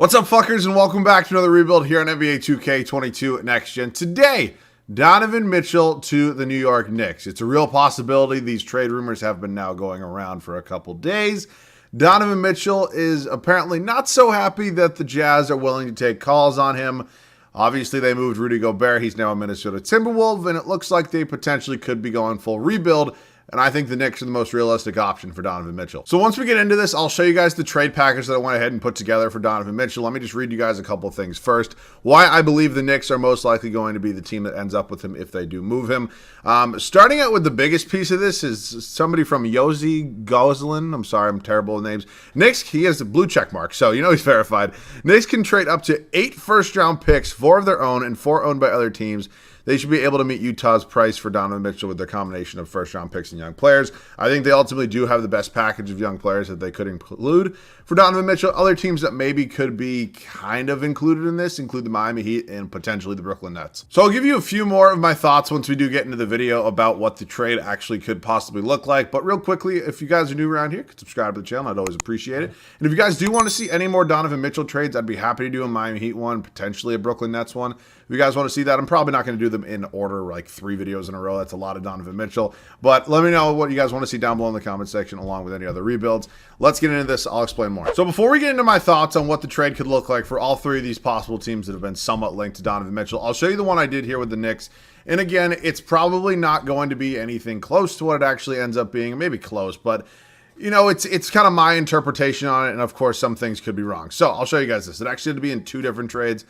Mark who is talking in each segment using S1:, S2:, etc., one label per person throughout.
S1: What's up, fuckers, and welcome back to another rebuild here on NBA 2K22 Next Gen. Today, Donovan Mitchell to the New York Knicks. It's a real possibility. These trade rumors have been now going around for a couple days. Donovan Mitchell is apparently not so happy that the Jazz are willing to take calls on him. Obviously, they moved Rudy Gobert. He's now a Minnesota Timberwolf, and it looks like they potentially could be going full rebuild. And I think the Knicks are the most realistic option for Donovan Mitchell. So once we get into this, I'll show you guys the trade package that I went ahead and put together for Donovan Mitchell. Let me just read you guys a couple of things. First, why I believe the Knicks are most likely going to be the team that ends up with him if they do move him. Starting out with the biggest piece of this is somebody from Yosi Goslin. I'm sorry, I'm terrible with names. Knicks, he has a blue check mark, so you know he's verified. Knicks can trade up to 8 first-round picks, 4 of their own and 4 owned by other teams. They should be able to meet Utah's price for Donovan Mitchell with their combination of first-round picks and young players. I think they ultimately do have the best package of young players that they could include for Donovan Mitchell. Other teams that maybe could be kind of included in this include the Miami Heat and potentially the Brooklyn Nets. So I'll give you a few more of my thoughts once we do get into the video about what the trade actually could possibly look like. But real quickly, if you guys are new around here, subscribe to the channel. I'd always appreciate it. And if you guys do want to see any more Donovan Mitchell trades, I'd be happy to do a Miami Heat one, potentially a Brooklyn Nets one. If you guys want to see that, I'm probably not going to do them in order, like 3 videos in a row. That's a lot of Donovan Mitchell. But let me know what you guys want to see down below in the comment section, along with any other rebuilds. Let's get into this. I'll explain more. So before we get into my thoughts on what the trade could look like for all 3 of these possible teams that have been somewhat linked to Donovan Mitchell, I'll show you the one I did here with the Knicks. And again, it's probably not going to be anything close to what it actually ends up being. Maybe close, but you know, it's kind of my interpretation on it. And of course, some things could be wrong. So I'll show you guys this. It actually had to be in 2 different trades,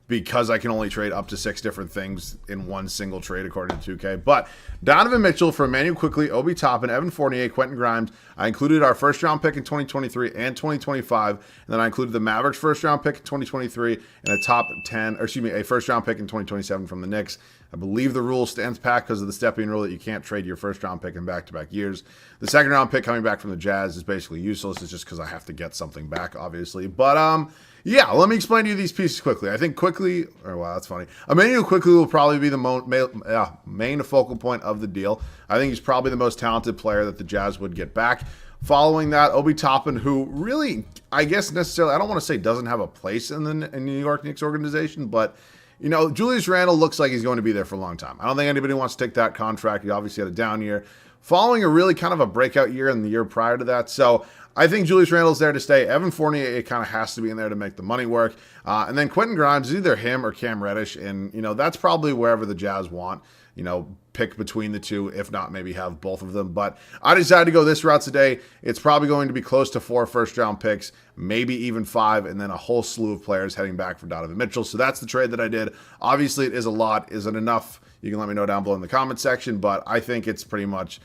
S1: because I can only trade up to 6 different things in one single trade according to 2K. But Donovan Mitchell for Emmanuel Quickly, Obi Toppin, Evan Fournier, Quentin Grimes. I included our first-round pick in 2023 and 2025, and then I included the Mavericks first-round pick in 2023 and a first-round pick in 2027 from the Knicks. I believe the rule stands pat because of the stepping rule that you can't trade your first-round pick in back-to-back years. The second-round pick coming back from the Jazz is basically useless. It's just because I have to get something back, obviously. But yeah, let me explain to you these pieces quickly. I think Quickly, wow, that's funny. Emmanuel Quickly will probably be the main focal point of the deal. I think he's probably the most talented player that the Jazz would get back. Following that, Obi Toppin, who really, I guess necessarily, I don't want to say doesn't have a place in the New York Knicks organization, but you know, Julius Randle looks like he's going to be there for a long time. I don't think anybody wants to take that contract. He obviously had a down year, following a really kind of a breakout year in the year prior to that. So I think Julius Randle's there to stay. Evan Fournier, it kind of has to be in there to make the money work. And then Quentin Grimes is either him or Cam Reddish. And, you know, that's probably wherever the Jazz want. You know, pick between the two, if not maybe have both of them. But I decided to go this route today. It's probably going to be close to 4 first-round picks, maybe even 5, and then a whole slew of players heading back for Donovan Mitchell. So that's the trade that I did. Obviously, it is a lot. Is it enough? You can let me know down below in the comment section. But I think it's pretty much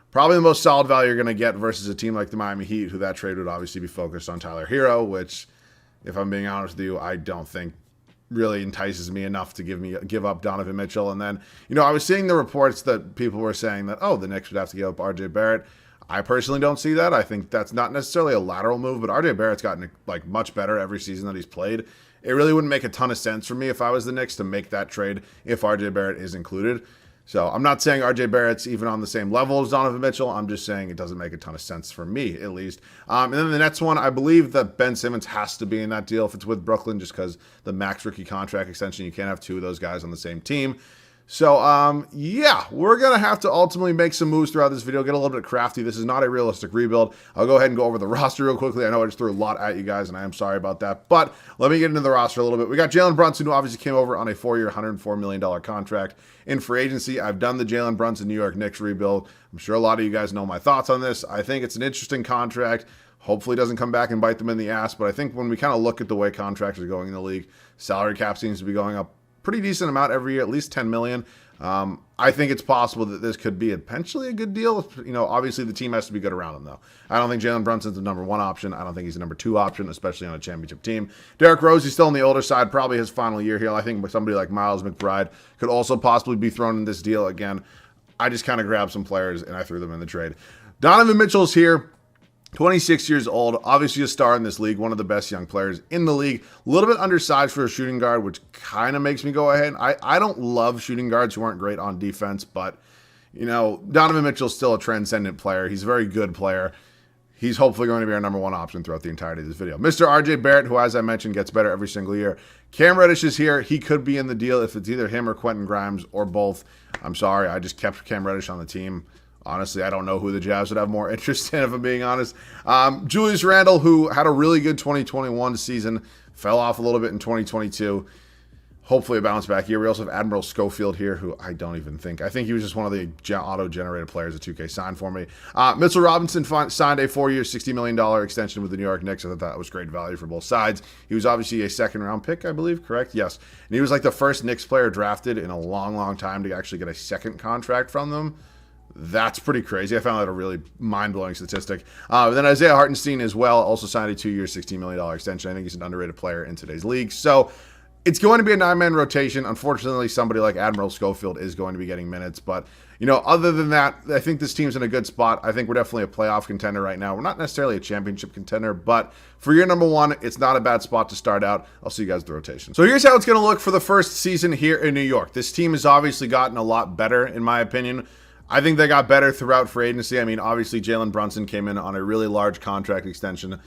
S1: probably the most solid value you're going to get versus a team like the Miami Heat, who that trade would obviously be focused on Tyler Hero, which, if I'm being honest with you, I don't think really entices me enough to give up Donovan Mitchell. And then, you know, I was seeing the reports that people were saying that, oh, the Knicks would have to give up RJ Barrett. I personally don't see that. I think that's not necessarily a lateral move, but RJ Barrett's gotten like much better every season that he's played. It really wouldn't make a ton of sense for me if I was the Knicks to make that trade if RJ Barrett is included. So I'm not saying RJ Barrett's even on the same level as Donovan Mitchell. I'm just saying it doesn't make a ton of sense for me, at least. And then the next one, I believe that Ben Simmons has to be in that deal if it's with Brooklyn, just because the max rookie contract extension, you can't have 2 of those guys on the same team. So, yeah, we're going to have to ultimately make some moves throughout this video, get a little bit crafty. This is not a realistic rebuild. I'll go ahead and go over the roster real quickly. I know I just threw a lot at you guys, and I am sorry about that. But let me get into the roster a little bit. We got Jalen Brunson, who obviously came over on a 4-year, $104 million contract in free agency. I've done the Jalen Brunson New York Knicks rebuild. I'm sure a lot of you guys know my thoughts on this. I think it's an interesting contract. Hopefully it doesn't come back and bite them in the ass. But I think when we kind of look at the way contracts are going in the league, salary cap seems to be going up pretty decent amount every year, at least $10 million. I think it's possible that this could be potentially a good deal. You know, obviously the team has to be good around him, though. I don't think Jalen Brunson's the number 1 option. I don't think he's the number 2 option, especially on a championship team. Derrick Rose, he's still on the older side, probably his final year here. I think somebody like Miles McBride could also possibly be thrown in this deal again. I just kind of grabbed some players and I threw them in the trade. Donovan Mitchell's here. 26 years old, obviously a star in this league, one of the best young players in the league. A little bit undersized for a shooting guard, which kind of makes me go ahead. I don't love shooting guards who aren't great on defense, but, you know, Donovan Mitchell's still a transcendent player. He's a very good player. he's hopefully going to be our number one option throughout the entirety of this video. Mr. RJ Barrett, who, as I mentioned, gets better every single year. Cam Reddish is here. He could be in the deal if it's either him or Quentin Grimes or both. I'm sorry. I just kept Cam Reddish on the team. Honestly, I don't know who the Jazz would have more interest in, if I'm being honest. Julius Randle, who had a really good 2021 season, fell off a little bit in 2022. Hopefully a bounce back year. We also have Admiral Schofield here, who I don't even think. I think he was just one of the auto-generated players that 2K signed for me. Mitchell Robinson signed a 4-year, $60 million extension with the New York Knicks. I thought that was great value for both sides. He was obviously a second-round pick, I believe, correct? Yes. And he was like the first Knicks player drafted in a long, long time to actually get a second contract from them. That's pretty crazy. I found that a really mind-blowing statistic. Then Isaiah Hartenstein as well also signed a 2-year, $16 million extension. I think he's an underrated player in today's league. So it's going to be a 9-man rotation. Unfortunately, somebody like Admiral Schofield is going to be getting minutes. But, other than that, I think this team's in a good spot. I think we're definitely a playoff contender right now. We're not necessarily a championship contender, but for year number one, it's not a bad spot to start out. I'll see you guys at the rotation. So here's how it's going to look for the first season here in New York. This team has obviously gotten a lot better, in my opinion. I think they got better throughout free agency. I mean, obviously, Jalen Brunson came in on a really large contract extension.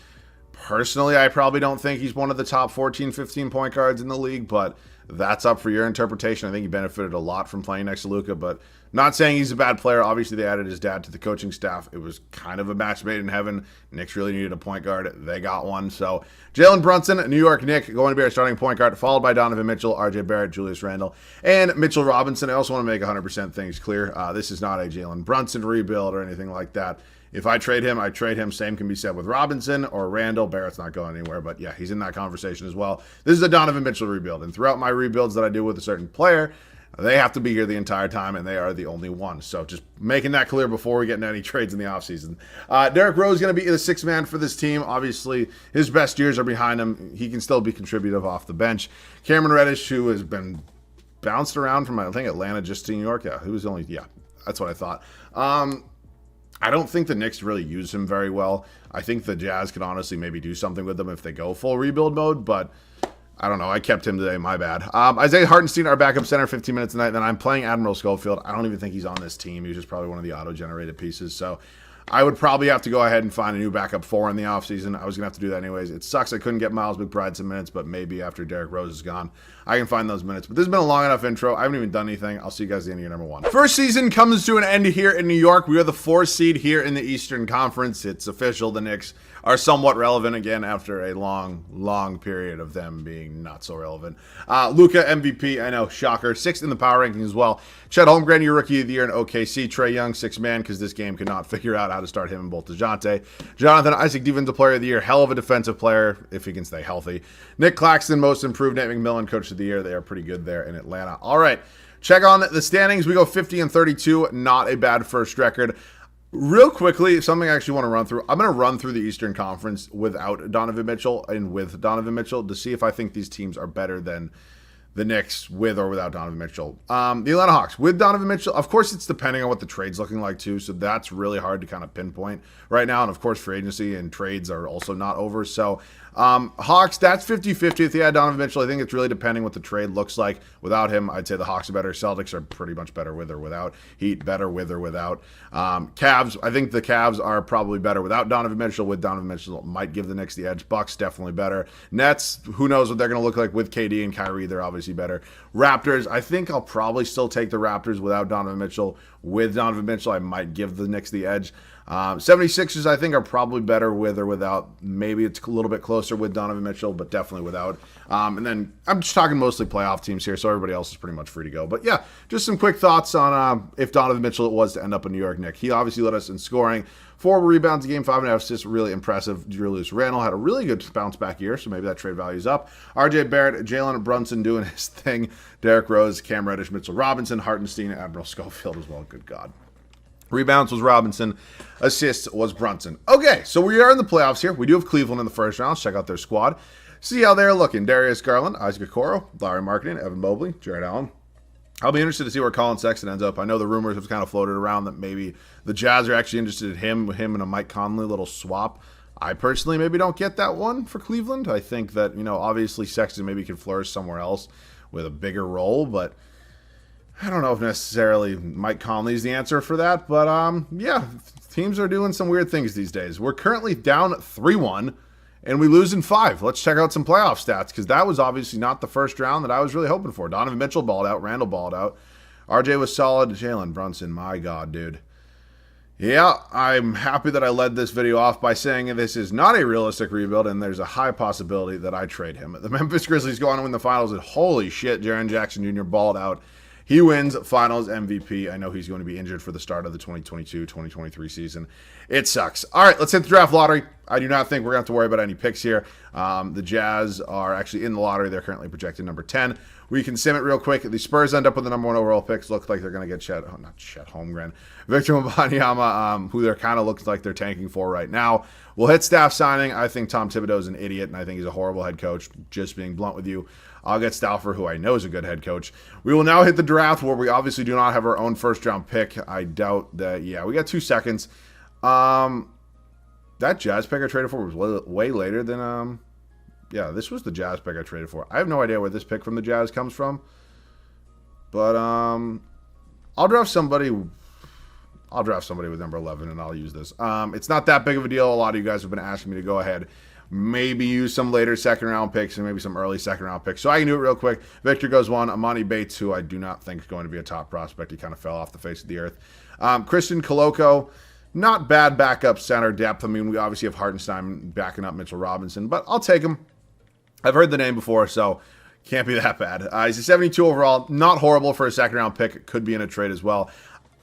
S1: Personally, I probably don't think he's one of the top 14, 15 point guards in the league, but that's up for your interpretation. I think he benefited a lot from playing next to Luka, but not saying he's a bad player. Obviously, they added his dad to the coaching staff. It was kind of a match made in heaven. Knicks really needed a point guard. They got one. So Jalen Brunson, New York Knicks, going to be our starting point guard, followed by Donovan Mitchell, RJ Barrett, Julius Randle, and Mitchell Robinson. I also want to make 100% things clear. This is not a Jalen Brunson rebuild or anything like that. If I trade him, I trade him. Same can be said with Robinson or Randall. Barrett's not going anywhere, but yeah, he's in that conversation as well. This is a Donovan Mitchell rebuild, and throughout my rebuilds that I do with a certain player, they have to be here the entire time, and they are the only one. So just making that clear before we get into any trades in the offseason. Derrick Rose is going to be the sixth man for this team. Obviously, his best years are behind him. He can still be contributive off the bench. Cameron Reddish, who has been bounced around from, I think, Atlanta just to New York. Yeah, that's what I thought. I don't think the Knicks really use him very well. I think the Jazz could honestly maybe do something with him if they go full rebuild mode, but I don't know. I kept him today. My bad. Isaiah Hartenstein, our backup center, 15 minutes tonight. Then I'm playing Admiral Schofield. I don't even think he's on this team. He was just probably one of the auto-generated pieces. So I would probably have to go ahead and find a new backup 4 in the offseason. I was going to have to do that anyways. It sucks I couldn't get Miles McBride some minutes, but maybe after Derrick Rose is gone, I can find those minutes. But this has been a long enough intro. I haven't even done anything. I'll see you guys at the end of year number one. First season comes to an end here in New York. We are the 4th seed here in the Eastern Conference. It's official. The Knicks are somewhat relevant again after a long, long period of them being not so relevant. Luka MVP, I know, shocker. 6th in the power ranking as well. Chet Holmgren, your rookie of the year in OKC. Trae Young, 6th man, because this game could not figure out how to start him and both DeJounte. Jonathan Isaac, defensive player of the year. Hell of a defensive player, if he can stay healthy. Nick Claxton, most improved. Nate McMillan, coach of the year. They are pretty good there in Atlanta. All right, check on the standings. We go 50-32. Not a bad first record. Real quickly, something I actually want to run through. I'm going to run through the Eastern Conference without Donovan Mitchell and with Donovan Mitchell to see if I think these teams are better than the Knicks with or without Donovan Mitchell. The Atlanta Hawks with Donovan Mitchell. Of course, it's depending on what the trade's looking like too, so that's really hard to kind of pinpoint right now. And of course, free agency and trades are also not over. So Hawks, that's 50-50. If they had Donovan Mitchell, I think it's really depending what the trade looks like. Without him, I'd say the Hawks are better. Celtics are pretty much better with or without. Heat, better with or without. Cavs, I think the Cavs are probably better without Donovan Mitchell. With Donovan Mitchell, might give the Knicks the edge. Bucks, definitely better. Nets, who knows what they're going to look like with KD and Kyrie. They're obviously better. Raptors, I think I'll probably still take the Raptors without Donovan Mitchell. With Donovan Mitchell, I might give the Knicks the edge. 76ers, I think, are probably better with or without. Maybe it's a little bit closer with Donovan Mitchell, but definitely without. And then I'm just talking mostly playoff teams here, so everybody else is pretty much free to go. But yeah, just some quick thoughts on if Donovan Mitchell was to end up a New York Knick. He obviously led us in scoring. 4 rebounds a game, 5.5 assists, really impressive. Julius Randle had a really good bounce back year, so maybe that trade value is up. RJ Barrett, Jalen Brunson doing his thing. Derrick Rose, Cam Reddish, Mitchell Robinson, Hartenstein, Admiral Schofield as well. Good God. Rebounds was Robinson. Assists was Brunson. Okay, so we are in the playoffs here. We do have Cleveland in the first round. Let's check out their squad. See how they're looking. Darius Garland, Isaac Okoro, Larry Marketing, Evan Mobley, Jared Allen. I'll be interested to see where Colin Sexton ends up. I know the rumors have kind of floated around that maybe the Jazz are actually interested in him and a Mike Conley little swap. I personally maybe don't get that one for Cleveland. I think that, obviously Sexton maybe can flourish somewhere else with a bigger role, but I don't know if necessarily Mike Conley's the answer for that, but yeah, teams are doing some weird things these days. We're currently down 3-1, and we lose in 5. Let's check out some playoff stats, because that was obviously not the first round that I was really hoping for. Donovan Mitchell balled out, Randall balled out, RJ was solid, Jalen Brunson, my God, dude. Yeah, I'm happy that I led this video off by saying this is not a realistic rebuild, and there's a high possibility that I trade him. The Memphis Grizzlies go on to win the finals, and holy shit, Jaren Jackson Jr. balled out. He wins finals MVP. I know he's going to be injured for the start of the 2022-2023 season. It sucks. All right, let's hit the draft lottery. I do not think we're going to have to worry about any picks here. The Jazz are actually in the lottery. They're currently projected number 10. We can sim it real quick. The Spurs end up with the number 1 overall picks. Look like they're going to get Chet Holmgren. Victor Wembanyama, who they're kind of looks like they're tanking for right now. We'll hit staff signing. I think Tom Thibodeau is an idiot, and I think he's a horrible head coach, just being blunt with you. I'll get Stauffer, who I know is a good head coach. We will now hit the draft, where we obviously do not have our own first-round pick. I doubt that. Yeah, we got 2 seconds. That Jazz pick I traded for was way later than... Yeah, this was the Jazz pick I traded for. I have no idea where this pick from the Jazz comes from. But I'll draft somebody with number 11, and I'll use this. It's not that big of a deal. A lot of you guys have been asking me to go ahead, maybe use some later second-round picks and maybe some early second-round picks. So I can do it real quick. Victor goes 1. Amani Bates, who I do not think is going to be a top prospect. He kind of fell off the face of the earth. Christian Koloko, not bad backup center depth. I mean, we obviously have Hartenstein backing up Mitchell Robinson, but I'll take him. I've heard the name before, so can't be that bad. He's a 72 overall. Not horrible for a second-round pick. Could be in a trade as well.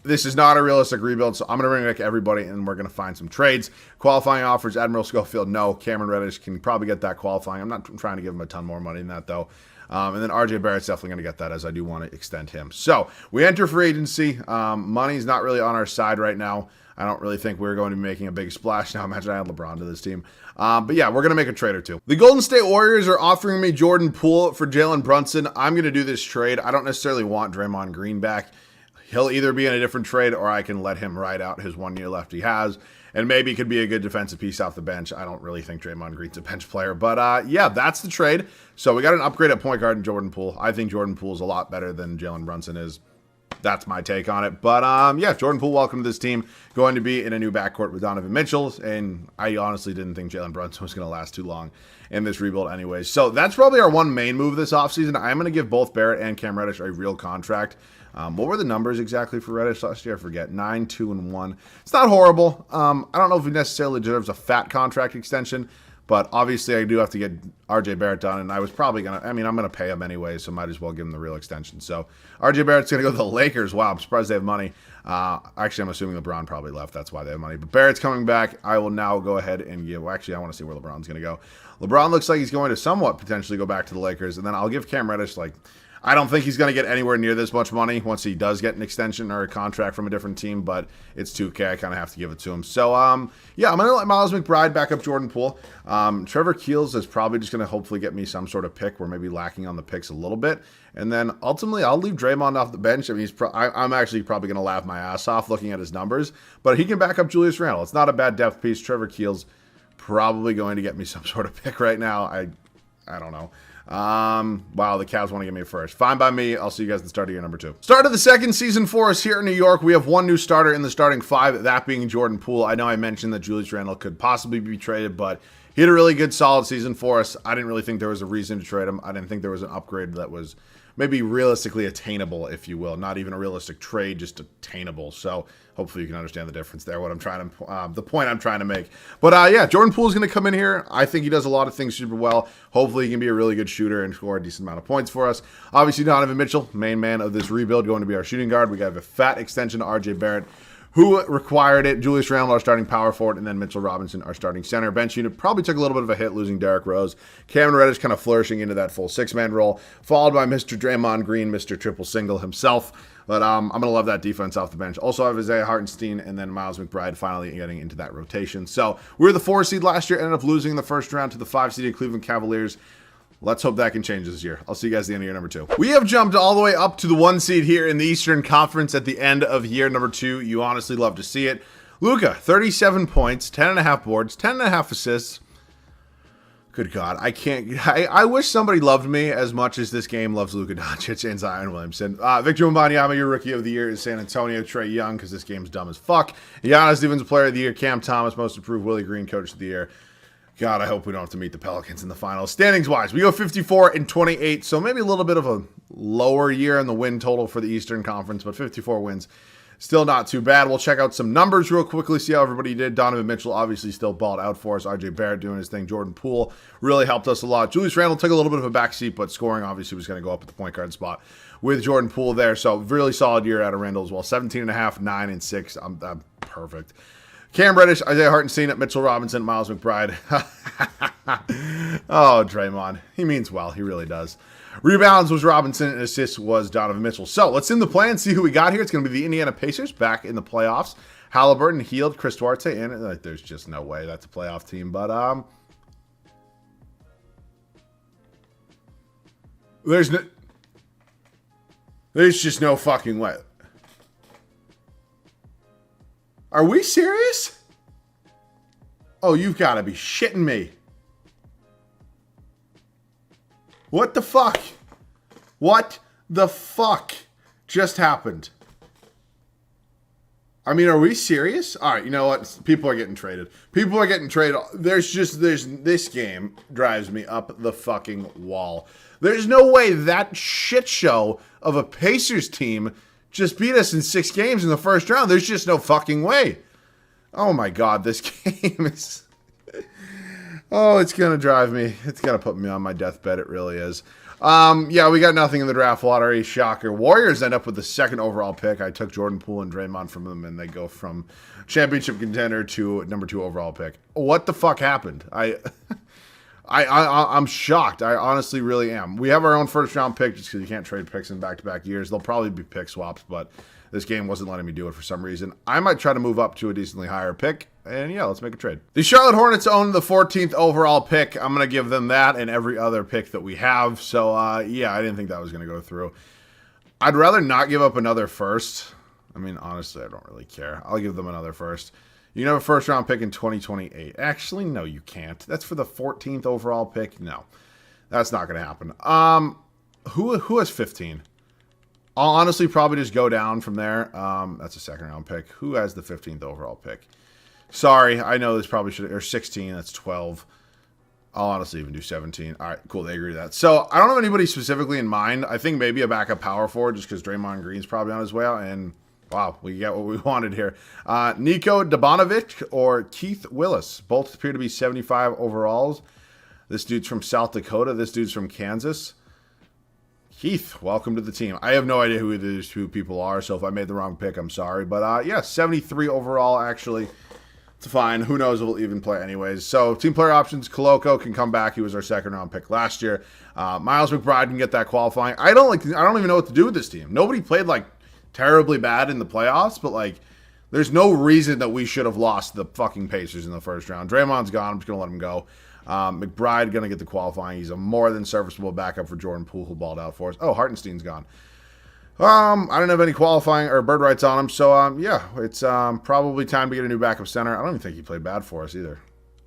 S1: This is not a realistic rebuild, so I'm going to bring back everybody, and we're going to find some trades. Qualifying offers, Admiral Schofield, no. Cameron Reddish can probably get that qualifying. I'm not trying to give him a ton more money than that, though. And then RJ Barrett's definitely going to get that, as I do want to extend him. So we enter free agency. Money's not really on our side right now. I don't really think we're going to be making a big splash now. Imagine I had LeBron to this team. But yeah, we're going to make a trade or two. The Golden State Warriors are offering me Jordan Poole for Jalen Brunson. I'm going to do this trade. I don't necessarily want Draymond Green back. He'll either be in a different trade, or I can let him ride out his 1 year left he has. And maybe he could be a good defensive piece off the bench. I don't really think Draymond Green's a bench player. But yeah, that's the trade. So we got an upgrade at point guard in Jordan Poole. I think Jordan Poole's a lot better than Jalen Brunson is. That's my take on it. But yeah, Jordan Poole, welcome to this team. Going to be in a new backcourt with Donovan Mitchell. And I honestly didn't think Jalen Brunson was going to last too long in this rebuild anyways. So that's probably our one main move this offseason. I'm going to give both Barrett and Cam Reddish a real contract. What were the numbers exactly for Reddish last year? I forget. 9, 2, and 1. It's not horrible. I don't know if he necessarily deserves a fat contract extension, but obviously I do have to get RJ Barrett done, and I was probably going to, I'm going to pay him anyway, so might as well give him the real extension. So RJ Barrett's going to go to the Lakers. Wow, I'm surprised they have money. Actually, I'm assuming LeBron probably left. That's why they have money. But Barrett's coming back. I will now go ahead and give, well, actually, I want to see where LeBron's going to go. LeBron looks like he's going to somewhat potentially go back to the Lakers, and then I'll give Cam Reddish, I don't think he's going to get anywhere near this much money once he does get an extension or a contract from a different team, but it's 2K. I kind of have to give it to him. So, yeah, I'm going to let Miles McBride back up Jordan Poole. Trevor Keels is probably just going to hopefully get me some sort of pick. We're maybe lacking on the picks a little bit. And then ultimately, I'll leave Draymond off the bench. I mean, I'm actually probably going to laugh my ass off looking at his numbers, but he can back up Julius Randle. It's not a bad depth piece. Trevor Keels probably going to get me some sort of pick right now. I don't know. Wow, the Cavs want to give me a first. Fine by me. I'll see you guys at the start of year number 2. Start of the second season for us here in New York. We have one new starter in the starting 5, that being Jordan Poole. I know I mentioned that Julius Randle could possibly be traded, but he had a really good, solid season for us. I didn't really think there was a reason to trade him. I didn't think there was an upgrade that was maybe realistically attainable, if you will. Not even a realistic trade, just attainable. So hopefully you can understand the difference there, the point I'm trying to make. But yeah, Jordan Poole is going to come in here. I think he does a lot of things super well. Hopefully he can be a really good shooter and score a decent amount of points for us. Obviously, Donovan Mitchell, main man of this rebuild, going to be our shooting guard. We got a fat extension to RJ Barrett, who required it. Julius Randle, our starting power forward, and then Mitchell Robinson, our starting center. Bench unit probably took a little bit of a hit losing Derrick Rose. Cameron Reddish kind of flourishing into that full 6-man role, followed by Mr. Draymond Green, Mr. Triple Single himself. But I'm going to love that defense off the bench. Also have Isaiah Hartenstein and then Miles McBride finally getting into that rotation. So we were the 4 seed last year, ended up losing in the first round to the 5-seeded Cleveland Cavaliers. Let's hope that can change this year. I'll see you guys at the end of year number 2. We have jumped all the way up to the 1 seed here in the Eastern Conference at the end of year number 2. You honestly love to see it. Luka, 37 points, 10.5 boards, 10.5 assists. Good God, I can't. I wish somebody loved me as much as this game loves Luka Doncic and Zion Williamson. Victor Wembanyama, your Rookie of the Year is San Antonio. Trae Young, because this game's dumb as fuck. Giannis Defensive Player of the Year. Cam Thomas, Most Improved. Willie Green, Coach of the Year. God, I hope we don't have to meet the Pelicans in the finals. Standings-wise, we go 54-28, so maybe a little bit of a lower year in the win total for the Eastern Conference, but 54 wins. Still not too bad. We'll check out some numbers real quickly, see how everybody did. Donovan Mitchell obviously still balled out for us. RJ Barrett doing his thing. Jordan Poole really helped us a lot. Julius Randle took a little bit of a backseat, but scoring obviously was going to go up at the point guard spot with Jordan Poole there. So really solid year out of Randle as well. 17.5, 9, and 6. I'm perfect. Cam Reddish, Isaiah Hartenstein, Mitchell Robinson, Miles McBride. Oh, Draymond. He means well. He really does. Rebounds was Robinson, and assists was Donovan Mitchell. So let's in the play and see who we got here. It's going to be the Indiana Pacers back in the playoffs. Halliburton, Hield, Chris Duarte, and there's just no way that's a playoff team. But there's just no fucking way. Are we serious? Oh, you've got to be shitting me. What the fuck? What the fuck just happened? I mean, are we serious? All right, you know what? People are getting traded. People are getting traded. There's this game drives me up the fucking wall. There's no way that shit show of a Pacers team just beat us in 6 games in the first round. There's just no fucking way. Oh my God, this game is... Oh, it's going to drive me. It's going to put me on my deathbed. It really is. Yeah, we got nothing in the draft lottery. Shocker. Warriors end up with the 2nd overall pick. I took Jordan Poole and Draymond from them, and they go from championship contender to number 2 overall pick. What the fuck happened? I'm shocked. I honestly really am. We have our own first-round pick just because you can't trade picks in back-to-back years. They'll probably be pick swaps, but this game wasn't letting me do it for some reason. I might try to move up to a decently higher pick, and yeah, let's make a trade. The Charlotte Hornets own the 14th overall pick. I'm going to give them that and every other pick that we have. So, yeah, I didn't think that was going to go through. I'd rather not give up another first. I mean, honestly, I don't really care. I'll give them another first. You can have a first-round pick in 2028. Actually, no, you can't. That's for the 14th overall pick. No, that's not going to happen. Who has 15? I'll honestly probably just go down from there. That's a 2nd-round pick. Who has the 15th overall pick? Sorry, I know this probably should... Or 16, that's 12. I'll honestly even do 17. All right, cool, they agree to that. So, I don't have anybody specifically in mind. I think maybe a backup power forward just because Draymond Green's probably on his way out, and... Wow, we got what we wanted here. Nico Dabanovic or Keith Willis. Both appear to be 75 overalls. This dude's from South Dakota. This dude's from Kansas. Keith, welcome to the team. I have no idea who these 2 people are, so if I made the wrong pick, I'm sorry. But, yeah, 73 overall, actually. It's fine. Who knows if we'll even play anyways. So, team player options. Koloko can come back. He was our 2nd-round pick last year. Miles McBride can get that qualifying. I don't even know what to do with this team. Nobody played, terribly bad in the playoffs, but there's no reason that we should have lost the fucking Pacers in the first round. Draymond's gone. I'm just going to let him go. McBride going to get the qualifying. He's a more than serviceable backup for Jordan Poole, who balled out for us. Oh, Hartenstein's gone. I don't have any qualifying or bird rights on him, so yeah, it's probably time to get a new backup center. I don't even think he played bad for us either.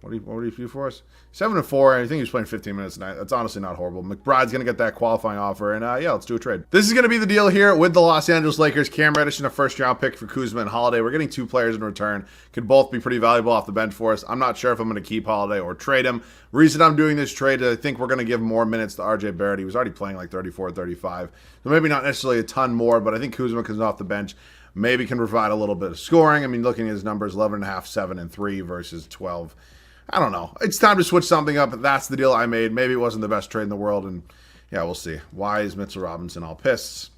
S1: What did he do for us? 7-4. I think he was playing 15 minutes tonight. That's honestly not horrible. McBride's going to get that qualifying offer, and yeah, let's do a trade. This is going to be the deal here with the Los Angeles Lakers. Cam Reddish and a first-round pick for Kuzma and Holiday. We're getting 2 players in return. Could both be pretty valuable off the bench for us. I'm not sure if I'm going to keep Holiday or trade him. Reason I'm doing this trade is I think we're going to give more minutes to RJ Barrett. He was already playing 34, 35. So maybe not necessarily a ton more, but I think Kuzma comes off the bench. Maybe can provide a little bit of scoring. I mean, looking at his numbers, 11.5, 7, and 3 versus 12. I don't know. It's time to switch something up. That's the deal I made. Maybe it wasn't the best trade in the world, and yeah, we'll see. Why is Mitchell Robinson all pissed?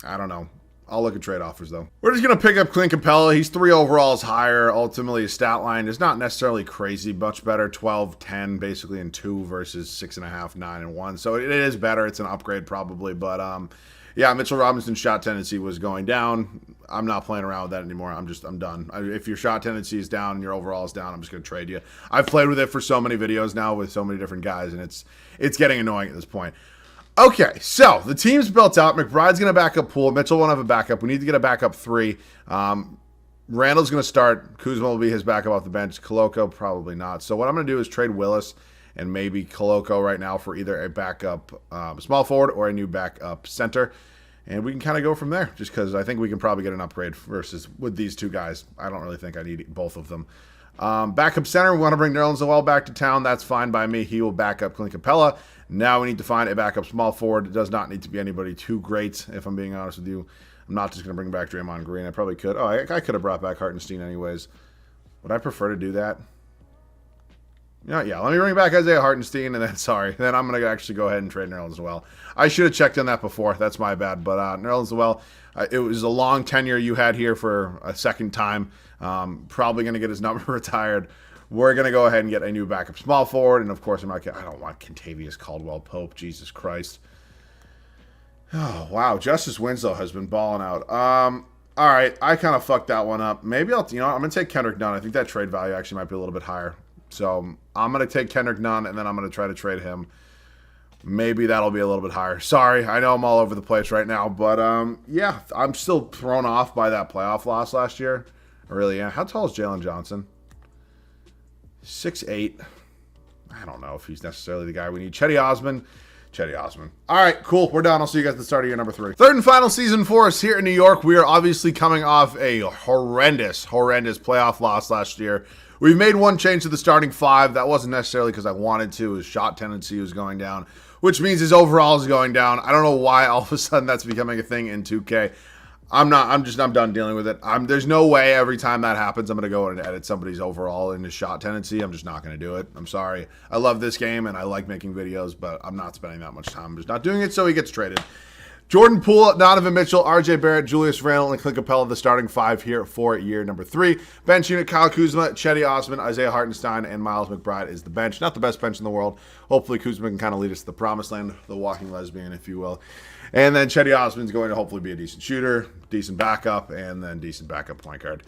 S1: I don't know. I'll look at trade offers, though. We're just going to pick up Clint Capella. He's 3 overalls higher. Ultimately, his stat line is not necessarily crazy. Much better. 12, 10, basically in 2 versus 6.5, 9, and 1. So it is better. It's an upgrade, probably. But, yeah, Mitchell Robinson's shot tendency was going down. I'm not playing around with that anymore. I'm done. If your shot tendency is down and your overall is down, I'm just going to trade you. I've played with it for so many videos now with so many different guys, and it's getting annoying at this point. Okay, so the team's built out. McBride's going to back up Poole. Mitchell won't have a backup. We need to get a backup 3. Randall's going to start. Kuzma will be his backup off the bench. Koloko, probably not. So what I'm going to do is trade Willis and maybe Koloko right now for either a backup small forward or a new backup center. And we can kind of go from there, just because I think we can probably get an upgrade versus with these two guys. I don't really think I need both of them. Backup center, we want to bring Nerlens Noel back to town. That's fine by me. He will back up Clint Capella. Now we need to find a backup small forward. It does not need to be anybody too great, if I'm being honest with you. I'm not just going to bring back Draymond Green. I probably could. Oh, I could have brought back Hartenstein anyways. Would I prefer to do that? Yeah, let me bring back Isaiah Hartenstein, and then I'm going to actually go ahead and trade Nerlens Noel. I should have checked on that before. That's my bad. But Nerlens Noel, it was a long tenure you had here for a second time. Probably going to get his number retired. We're going to go ahead and get a new backup small forward. And, of course, I don't want Kentavious Caldwell-Pope. Jesus Christ. Oh, wow. Justice Winslow has been balling out. All right. I kind of fucked that one up. Maybe I'm going to take Kendrick Nunn. I think that trade value actually might be a little bit higher. So I'm going to take Kendrick Nunn, and then I'm going to try to trade him. Maybe that'll be a little bit higher. Sorry, I know I'm all over the place right now. But, yeah, I'm still thrown off by that playoff loss last year. I really am. How tall is Jalen Johnson? 6'8". I don't know if he's necessarily the guy we need. Cedi Osman. All right, cool. We're done. I'll see you guys at the start of year number 3. Third and final season for us here in New York. We are obviously coming off a horrendous playoff loss last year. We've made one change to the starting 5. That wasn't necessarily because I wanted to. His shot tendency was going down, which means his overall is going down. I don't know why all of a sudden that's becoming a thing in 2K. I'm done dealing with it. There's no way every time that happens I'm going to go and edit somebody's overall and his shot tendency. I'm just not going to do it. I'm sorry. I love this game and I like making videos, but I'm not spending that much time. I'm just not doing it, so he gets traded. Jordan Poole, Donovan Mitchell, RJ Barrett, Julius Randle, and Clint Capella, the starting 5 here for year number 3. Bench unit, Kyle Kuzma, Cedi Osman, Isaiah Hartenstein, and Miles McBride is the bench. Not the best bench in the world. Hopefully Kuzma can kind of lead us to the promised land, the walking lesbian, if you will. And then Cedi Osman's going to hopefully be a decent shooter, decent backup, and then decent backup point guard.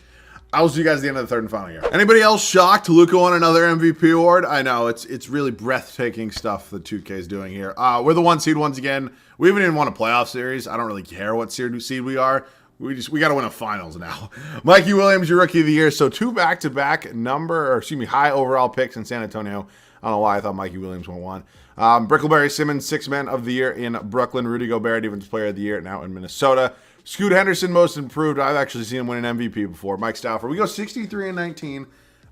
S1: I'll see you guys at the end of the third and final year. Anybody else shocked Luka won another MVP award? I know, it's really breathtaking stuff that 2K is doing here. We're the 1 seed once again. We haven't even won a playoff series. I don't really care what seed we are. We got to win a finals now. Mikey Williams, your rookie of the year. So 2 back-to-back high overall picks in San Antonio. I don't know why I thought Mikey Williams won 1. Brickleberry Simmons, 6th man of the year in Brooklyn. Rudy Gobert, defensive player of the year now in Minnesota. Scoot Henderson, most improved. I've actually seen him win an MVP before. Mike Stafford. We go 63-19.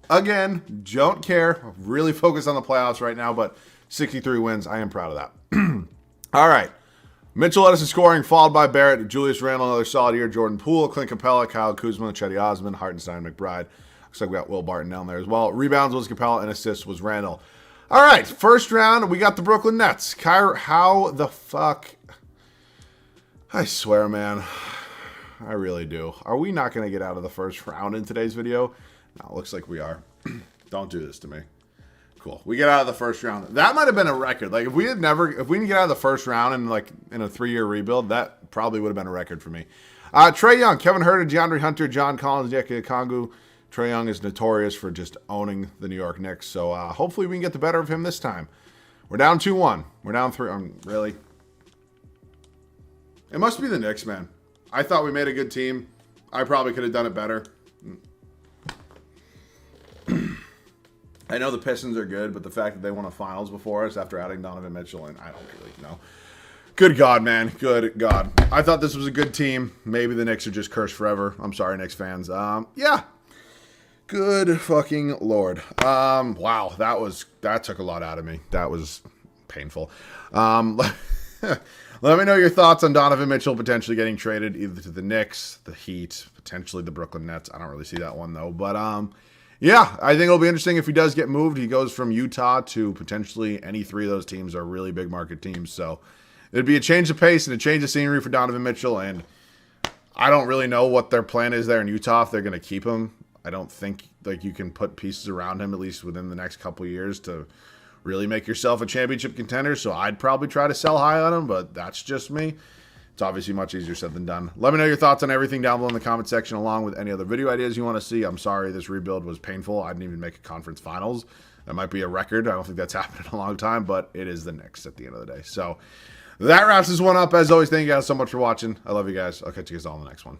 S1: Again, don't care. Really focused on the playoffs right now, but 63 wins. I am proud of that. All right. Mitchell led us in scoring, followed by Barrett, Julius Randle, another solid year. Jordan Poole, Clint Capella, Kyle Kuzma, Cedi Osman, Hartenstein, McBride. Looks like we got Will Barton down there as well. Rebounds was Capella, and assists was Randle. All right, first round, we got the Brooklyn Nets. How the fuck? I swear, man. I really do. Are we not going to get out of the first round in today's video? No, it looks like we are. Don't do this to me. Cool. We get out of the first round. That might have been a record. Like if we didn't get out of the first round in a 3-year rebuild, that probably would have been a record for me. Trae Young, Kevin Huerter, DeAndre Hunter, John Collins, Onyeka Okongwu. Trae Young is notorious for just owning the New York Knicks. So hopefully we can get the better of him this time. We're down 2-1. We're down 3. Really? It must be the Knicks, man. I thought we made a good team. I probably could have done it better. I know the Pistons are good, but the fact that they won a finals before us after adding Donovan Mitchell, and I don't really know. Good God, man. Good God. I thought this was a good team. Maybe the Knicks are just cursed forever. I'm sorry, Knicks fans. Yeah. Good fucking Lord. Wow, that took a lot out of me. That was painful. Let me know your thoughts on Donovan Mitchell potentially getting traded either to the Knicks, the Heat, potentially the Brooklyn Nets. I don't really see that one, though. But, yeah, I think it'll be interesting if he does get moved. He goes from Utah to potentially any 3 of those teams are really big market teams. So it'd be a change of pace and a change of scenery for Donovan Mitchell. And I don't really know what their plan is there in Utah if they're going to keep him. I don't think you can put pieces around him, at least within the next couple of years, to really make yourself a championship contender. So I'd probably try to sell high on him, but that's just me. It's obviously much easier said than done. Let me know your thoughts on everything down below in the comment section, along with any other video ideas you want to see. I'm sorry this rebuild was painful. I didn't even make a conference finals. That might be a record. I don't think that's happened in a long time, but it is the Knicks at the end of the day. So that wraps this one up. As always, thank you guys so much for watching. I love you guys. I'll catch you guys all in the next one.